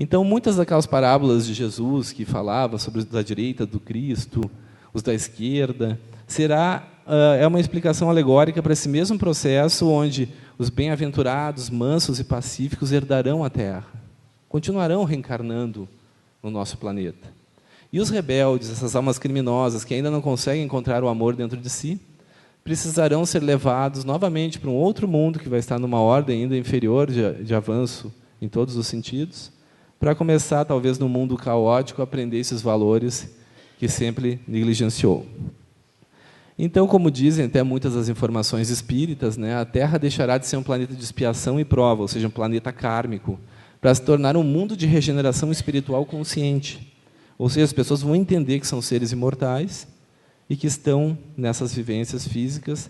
Então, muitas daquelas parábolas de Jesus que falava sobre os da direita do Cristo, os da esquerda, é uma explicação alegórica para esse mesmo processo onde os bem-aventurados, mansos e pacíficos herdarão a terra, continuarão reencarnando no nosso planeta. E os rebeldes, essas almas criminosas que ainda não conseguem encontrar o amor dentro de si, precisarão ser levados novamente para um outro mundo que vai estar numa ordem ainda inferior de avanço em todos os sentidos, para começar, talvez, no mundo caótico, a aprender esses valores que sempre negligenciou. Então, como dizem até muitas das informações espíritas, né, a Terra deixará de ser um planeta de expiação e prova, ou seja, um planeta kármico, para se tornar um mundo de regeneração espiritual consciente. Ou seja, as pessoas vão entender que são seres imortais e que estão nessas vivências físicas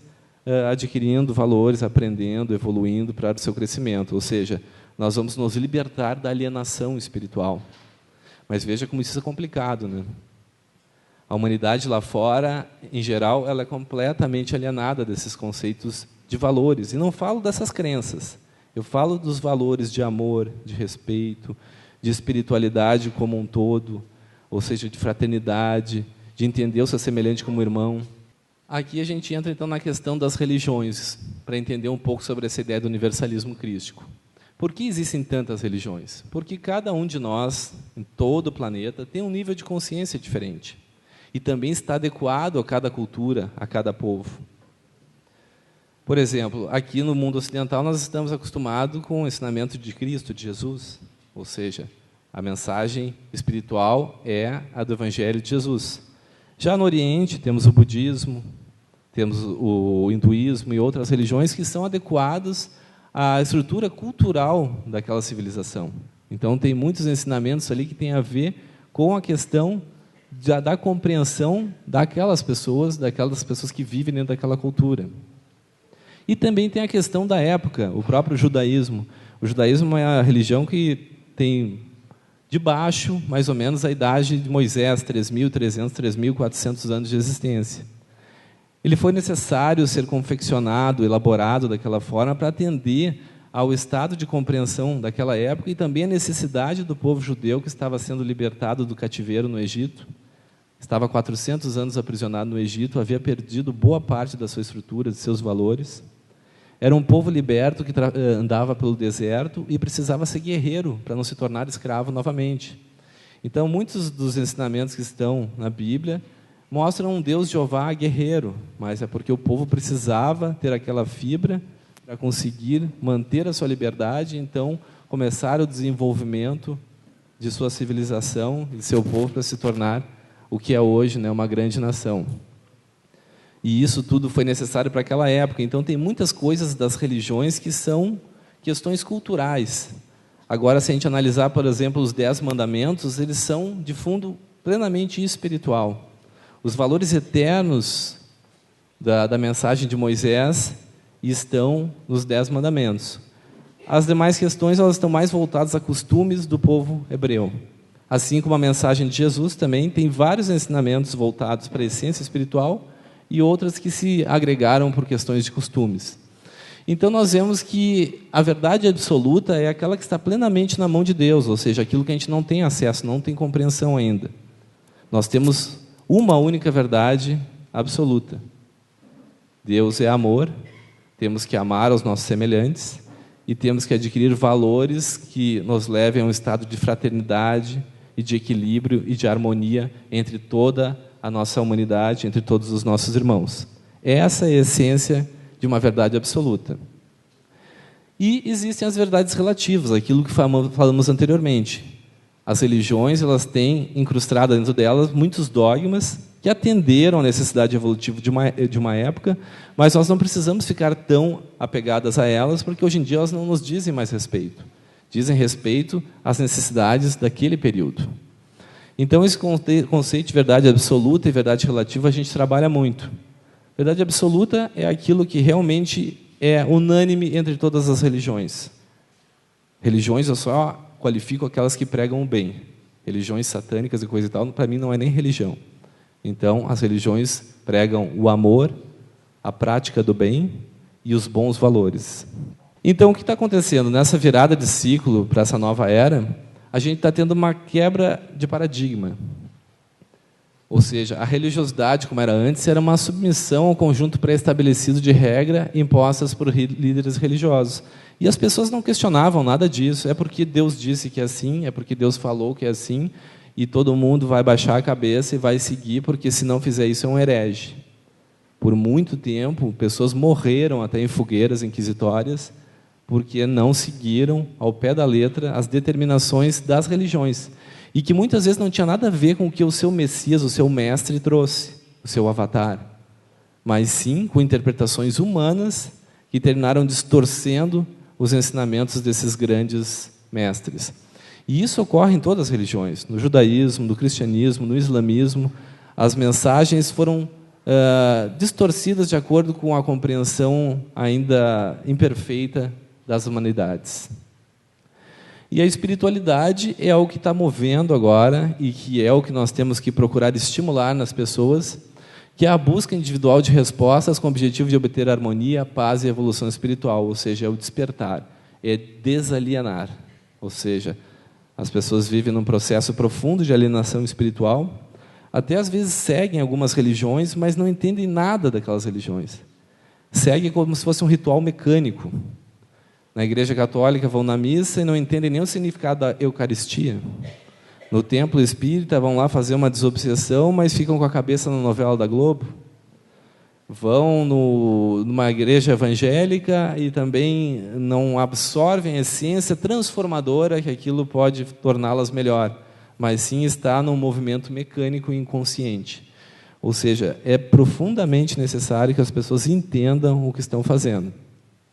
adquirindo valores, aprendendo, evoluindo para o seu crescimento. Ou seja, nós vamos nos libertar da alienação espiritual. Mas veja como isso é complicado, né? A humanidade lá fora, em geral, ela é completamente alienada desses conceitos de valores. E não falo dessas crenças. Eu falo dos valores de amor, de respeito, de espiritualidade como um todo, ou seja, de fraternidade, de entender o seu semelhante como irmão. Aqui a gente entra, então, na questão das religiões, para entender um pouco sobre essa ideia do universalismo crístico. Por que existem tantas religiões? Porque cada um de nós, em todo o planeta, tem um nível de consciência diferente. E também está adequado a cada cultura, a cada povo. Por exemplo, aqui no mundo ocidental, nós estamos acostumados com o ensinamento de Cristo, de Jesus. Ou seja, a mensagem espiritual é a do Evangelho de Jesus. Já no Oriente, temos o budismo, temos o hinduísmo e outras religiões que são adequadas à estrutura cultural daquela civilização. Então, tem muitos ensinamentos ali que têm a ver com a questão da compreensão daquelas pessoas que vivem dentro daquela cultura. E também tem a questão da época, o próprio judaísmo. O judaísmo é a religião que tem debaixo, mais ou menos, a idade de Moisés, 3.300, 3.400 anos de existência. Ele foi necessário ser confeccionado, elaborado daquela forma para atender ao estado de compreensão daquela época e também a necessidade do povo judeu que estava sendo libertado do cativeiro no Egito. Estava há 400 anos aprisionado no Egito, havia perdido boa parte da sua estrutura, de seus valores. Era um povo liberto que andava pelo deserto e precisava ser guerreiro para não se tornar escravo novamente. Então, muitos dos ensinamentos que estão na Bíblia mostram um Deus Jeová guerreiro, mas é porque o povo precisava ter aquela fibra para conseguir manter a sua liberdade, então começar o desenvolvimento de sua civilização e de seu povo para se tornar o que é hoje, né, uma grande nação. E isso tudo foi necessário para aquela época. Então, tem muitas coisas das religiões que são questões culturais. Agora, se a gente analisar, por exemplo, os 10 mandamentos, eles são de fundo plenamente espiritual. Os valores eternos da mensagem de Moisés estão nos 10 mandamentos. As demais questões elas estão mais voltadas a costumes do povo hebreu. Assim como a mensagem de Jesus também tem vários ensinamentos voltados para a essência espiritual e outras que se agregaram por questões de costumes. Então, nós vemos que a verdade absoluta é aquela que está plenamente na mão de Deus, ou seja, aquilo que a gente não tem acesso, não tem compreensão ainda. Nós temos uma única verdade absoluta. Deus é amor, temos que amar os nossos semelhantes e temos que adquirir valores que nos levem a um estado de fraternidade e de equilíbrio e de harmonia entre toda a nossa humanidade, entre todos os nossos irmãos. Essa é a essência de uma verdade absoluta. E existem as verdades relativas, aquilo que falamos anteriormente. As religiões elas têm incrustado dentro delas muitos dogmas que atenderam à necessidade evolutiva de uma época, mas nós não precisamos ficar tão apegadas a elas, porque hoje em dia elas não nos dizem mais respeito. Dizem respeito às necessidades daquele período. Então, esse conceito de verdade absoluta e verdade relativa a gente trabalha muito. Verdade absoluta é aquilo que realmente é unânime entre todas as religiões. Religiões eu só qualifico aquelas que pregam o bem. Religiões satânicas e coisa e tal, para mim não é nem religião. Então, as religiões pregam o amor, a prática do bem e os bons valores. Então, o que está acontecendo? Nessa virada de ciclo para essa nova era, a gente está tendo uma quebra de paradigma. Ou seja, a religiosidade, como era antes, era uma submissão ao conjunto pré-estabelecido de regras impostas por líderes religiosos. E as pessoas não questionavam nada disso. É porque Deus disse que é assim, é porque Deus falou que é assim, e todo mundo vai baixar a cabeça e vai seguir, porque se não fizer isso é um herege. Por muito tempo, pessoas morreram até em fogueiras inquisitórias, porque não seguiram ao pé da letra as determinações das religiões. E que muitas vezes não tinha nada a ver com o que o seu Messias, o seu mestre trouxe, o seu avatar, mas sim com interpretações humanas que terminaram distorcendo os ensinamentos desses grandes mestres. E isso ocorre em todas as religiões, no judaísmo, no cristianismo, no islamismo. As mensagens foram distorcidas de acordo com a compreensão ainda imperfeita das humanidades. E a espiritualidade é o que está movendo agora e que é o que nós temos que procurar estimular nas pessoas, que é a busca individual de respostas com o objetivo de obter harmonia, paz e evolução espiritual, ou seja, é o despertar, é desalienar. Ou seja, as pessoas vivem num processo profundo de alienação espiritual, até às vezes seguem algumas religiões, mas não entendem nada daquelas religiões. Seguem como se fosse um ritual mecânico. Na Igreja Católica vão na missa e não entendem nem o significado da Eucaristia. No Templo Espírita vão lá fazer uma desobsessão, mas ficam com a cabeça na novela da Globo. Vão numa igreja evangélica e também não absorvem a essência transformadora que aquilo pode torná-las melhor, mas sim está num movimento mecânico e inconsciente. Ou seja, é profundamente necessário que as pessoas entendam o que estão fazendo.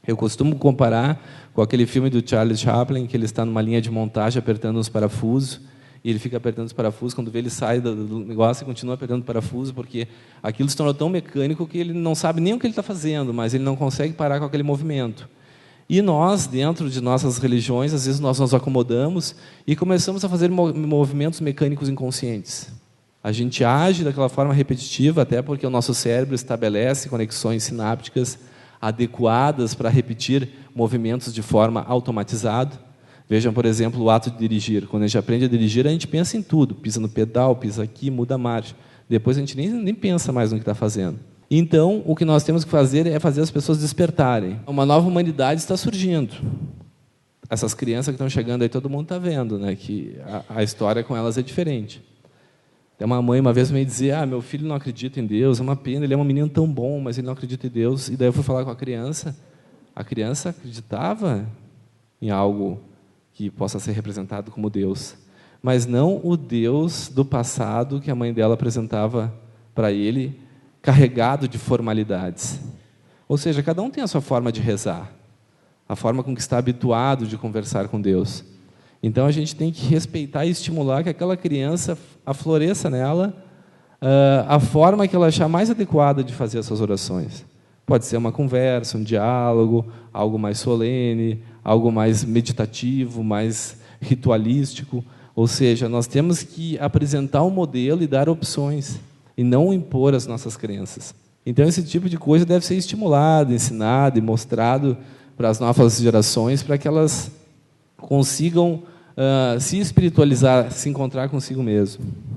Eu costumo comparar com aquele filme do Charles Chaplin, que ele está numa linha de montagem apertando os parafusos, e ele fica apertando os parafusos, quando vê ele sai do negócio e continua apertando o parafuso, porque aquilo se tornou tão mecânico que ele não sabe nem o que ele está fazendo, mas ele não consegue parar com aquele movimento. E nós, dentro de nossas religiões, às vezes nós nos acomodamos e começamos a fazer movimentos mecânicos inconscientes. A gente age daquela forma repetitiva, até porque o nosso cérebro estabelece conexões sinápticas adequadas para repetir movimentos de forma automatizada. Vejam, por exemplo, o ato de dirigir. Quando a gente aprende a dirigir, a gente pensa em tudo. Pisa no pedal, pisa aqui, muda a marcha. Depois a gente nem pensa mais no que está fazendo. Então, o que nós temos que fazer é fazer as pessoas despertarem. Uma nova humanidade está surgindo. Essas crianças que estão chegando aí, todo mundo está vendo, né, que a história com elas é diferente. Tem uma mãe uma vez me dizia, meu filho não acredita em Deus, é uma pena, ele é um menino tão bom, mas ele não acredita em Deus. E daí eu fui falar com a criança acreditava em algo que possa ser representado como Deus, mas não o Deus do passado que a mãe dela apresentava para ele, carregado de formalidades. Ou seja, cada um tem a sua forma de rezar, a forma com que está habituado de conversar com Deus. Então, a gente tem que respeitar e estimular que aquela criança afloresça nela a forma que ela achar mais adequada de fazer essas orações. Pode ser uma conversa, um diálogo, algo mais solene, algo mais meditativo, mais ritualístico. Ou seja, nós temos que apresentar um modelo e dar opções, e não impor as nossas crenças. Então, esse tipo de coisa deve ser estimulado, ensinado e mostrado para as novas gerações, para que elas consigam se espiritualizar, se encontrar consigo mesmo.